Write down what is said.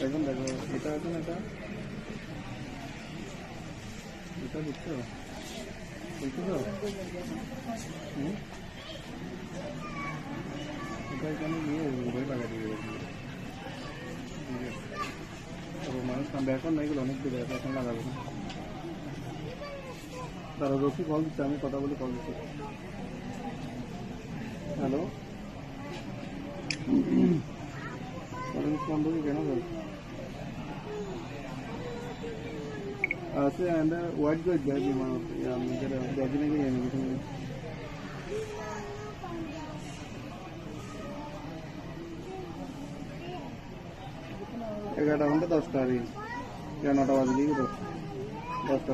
এখন দেখো এটা এখন এটা এটা বুঝছো বুঝছো তো এটা এখানে নিয়ে ঘুরে লাগা দিয়ে মানুষ এখন না এগুলো অনেক দূরে এখন লাগাবো না তারা রকি কল দিচ্ছে আমি কথা বলে কল দিচ্ছি হ্যালো বন্ধু কেন বল আছে and white goods baby man ya mujhe देखने के लिए नहीं 11 घंटे 10 टा 9টা বাজে 10টা